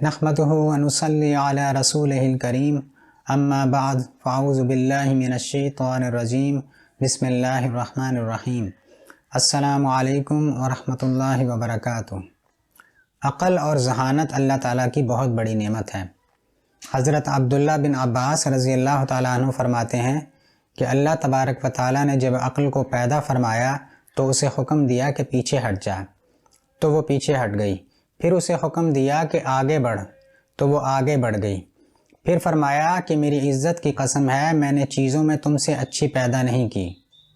نحمدہ و نصلی علی رسولہ الکریم اما بعد فاعوذ باللہ من الشیطان الرجیم بسم اللہ الرحمن الرحیم السلام علیکم ورحمۃ اللہ وبرکاتہ۔ عقل اور ذہانت اللہ تعالیٰ کی بہت بڑی نعمت ہے۔ حضرت عبداللہ بن عباس رضی اللہ تعالیٰ عنہ فرماتے ہیں کہ اللہ تبارک و تعالیٰ نے جب عقل کو پیدا فرمایا تو اسے حکم دیا کہ پیچھے ہٹ جا، تو وہ پیچھے ہٹ گئی۔ پھر اسے حکم دیا کہ آگے بڑھ، تو وہ آگے بڑھ گئی۔ پھر فرمایا کہ میری عزت کی قسم ہے، میں نے چیزوں میں تم سے اچھی پیدا نہیں کی،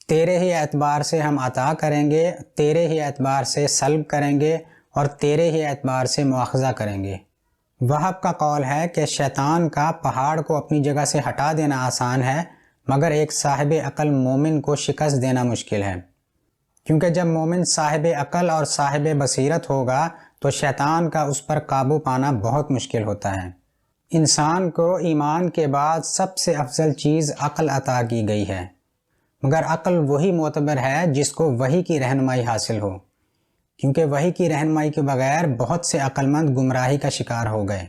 تیرے ہی اعتبار سے ہم عطا کریں گے، تیرے ہی اعتبار سے سلب کریں گے اور تیرے ہی اعتبار سے مواخذہ کریں گے۔ وہب کا قول ہے کہ شیطان کا پہاڑ کو اپنی جگہ سے ہٹا دینا آسان ہے، مگر ایک صاحب عقل مومن کو شکست دینا مشکل ہے، کیونکہ جب مومن صاحب عقل اور صاحب بصیرت ہوگا تو شیطان کا اس پر قابو پانا بہت مشکل ہوتا ہے۔ انسان کو ایمان کے بعد سب سے افضل چیز عقل عطا کی گئی ہے، مگر عقل وہی معتبر ہے جس کو وحی کی رہنمائی حاصل ہو، کیونکہ وحی کی رہنمائی کے بغیر بہت سے عقل مند گمراہی کا شکار ہو گئے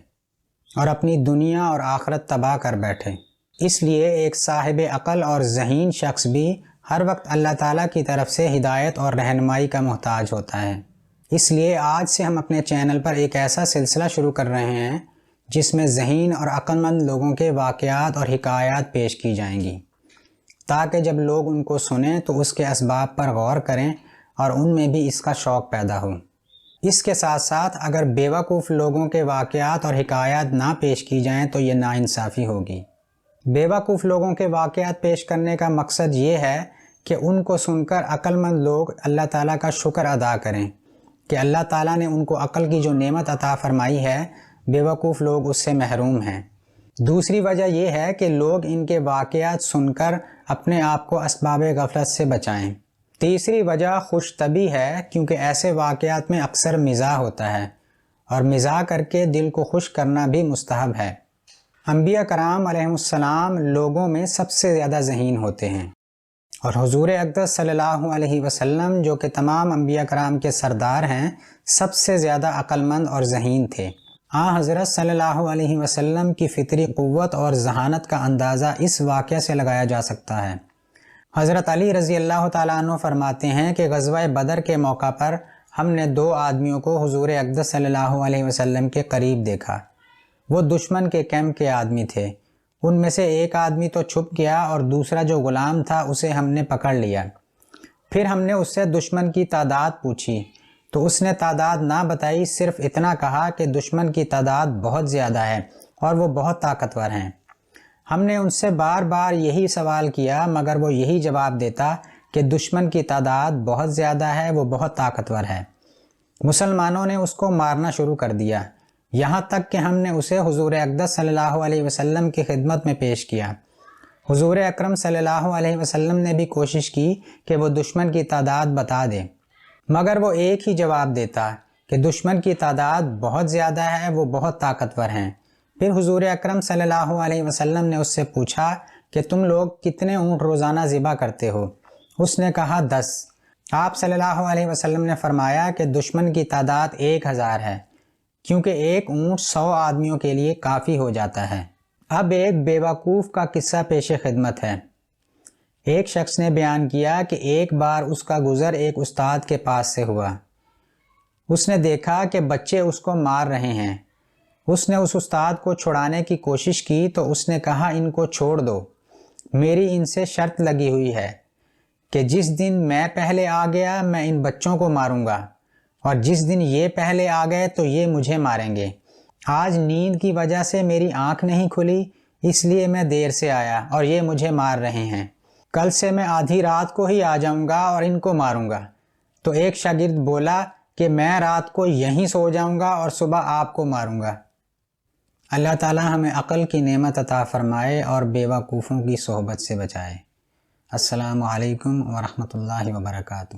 اور اپنی دنیا اور آخرت تباہ کر بیٹھے۔ اس لیے ایک صاحب عقل اور ذہین شخص بھی ہر وقت اللہ تعالیٰ کی طرف سے ہدایت اور رہنمائی کا محتاج ہوتا ہے۔ اس لیے آج سے ہم اپنے چینل پر ایک ایسا سلسلہ شروع کر رہے ہیں جس میں ذہین اور عقل مند لوگوں کے واقعات اور حکایات پیش کی جائیں گی، تاکہ جب لوگ ان کو سنیں تو اس کے اسباب پر غور کریں اور ان میں بھی اس کا شوق پیدا ہو۔ اس کے ساتھ ساتھ اگر بیوقوف لوگوں کے واقعات اور حکایات نہ پیش کی جائیں تو یہ ناانصافی ہوگی۔ بیوقوف لوگوں کے واقعات پیش کرنے کا مقصد یہ ہے کہ ان کو سن کر عقل مند لوگ اللہ تعالیٰ کا شکر ادا کریں کہ اللہ تعالیٰ نے ان کو عقل کی جو نعمت عطا فرمائی ہے، بیوقوف لوگ اس سے محروم ہیں۔ دوسری وجہ یہ ہے کہ لوگ ان کے واقعات سن کر اپنے آپ کو اسباب غفلت سے بچائیں۔ تیسری وجہ خوش طبعی ہے، کیونکہ ایسے واقعات میں اکثر مزاح ہوتا ہے اور مزاح کر کے دل کو خوش کرنا بھی مستحب ہے۔ انبیاء کرام علیہ السلام لوگوں میں سب سے زیادہ ذہین ہوتے ہیں، اور حضور اقدس صلی اللہ علیہ وسلم جو کہ تمام انبیاء کرام کے سردار ہیں، سب سے زیادہ عقل مند اور ذہین تھے۔ حضرت صلی اللہ علیہ وسلم کی فطری قوت اور ذہانت کا اندازہ اس واقعہ سے لگایا جا سکتا ہے۔ حضرت علی رضی اللہ تعالیٰ عنہ فرماتے ہیں کہ غزوہ بدر کے موقع پر ہم نے 2 آدمیوں کو حضور اقدس صلی اللہ علیہ وسلم کے قریب دیکھا۔ وہ دشمن کے کیمپ کے آدمی تھے۔ ان میں سے ایک آدمی تو چھپ گیا اور دوسرا جو غلام تھا اسے ہم نے پکڑ لیا۔ پھر ہم نے اس سے دشمن کی تعداد پوچھی تو اس نے تعداد نہ بتائی، صرف اتنا کہا کہ دشمن کی تعداد بہت زیادہ ہے اور وہ بہت طاقتور ہیں۔ ہم نے ان سے بار بار یہی سوال کیا، مگر وہ یہی جواب دیتا کہ دشمن کی تعداد بہت زیادہ ہے، وہ بہت طاقتور ہے۔ مسلمانوں نے اس کو مارنا شروع کر دیا، یہاں تک کہ ہم نے اسے حضور اقدس صلی اللہ علیہ وسلم کی خدمت میں پیش کیا۔ حضور اکرم صلی اللہ علیہ وسلم نے بھی کوشش کی کہ وہ دشمن کی تعداد بتا دے، مگر وہ ایک ہی جواب دیتا کہ دشمن کی تعداد بہت زیادہ ہے، وہ بہت طاقتور ہیں۔ پھر حضور اکرم صلی اللہ علیہ وسلم نے اس سے پوچھا کہ تم لوگ کتنے اونٹ روزانہ ذبح کرتے ہو؟ اس نے کہا 10۔ آپ صلی اللہ علیہ وسلم نے فرمایا کہ دشمن کی تعداد 1000 ہے، کیونکہ ایک اونٹ 100 آدمیوں کے لیے کافی ہو جاتا ہے۔ اب ایک بیوقوف کا قصہ پیش خدمت ہے۔ ایک شخص نے بیان کیا کہ ایک بار اس کا گزر ایک استاد کے پاس سے ہوا۔ اس نے دیکھا کہ بچے اس کو مار رہے ہیں۔ اس نے اس استاد کو چھڑانے کی کوشش کی تو اس نے کہا ان کو چھوڑ دو، میری ان سے شرط لگی ہوئی ہے کہ جس دن میں پہلے آ گیا میں ان بچوں کو ماروں گا، اور جس دن یہ پہلے آ گئے تو یہ مجھے ماریں گے۔ آج نیند کی وجہ سے میری آنکھ نہیں کھلی، اس لیے میں دیر سے آیا اور یہ مجھے مار رہے ہیں۔ کل سے میں آدھی رات کو ہی آ جاؤں گا اور ان کو ماروں گا۔ تو ایک شاگرد بولا کہ میں رات کو یہیں سو جاؤں گا اور صبح آپ کو ماروں گا۔ اللہ تعالی ہمیں عقل کی نعمت عطا فرمائے اور بیوقوفوں کی صحبت سے بچائے۔ السلام علیکم ورحمۃ اللہ وبرکاتہ۔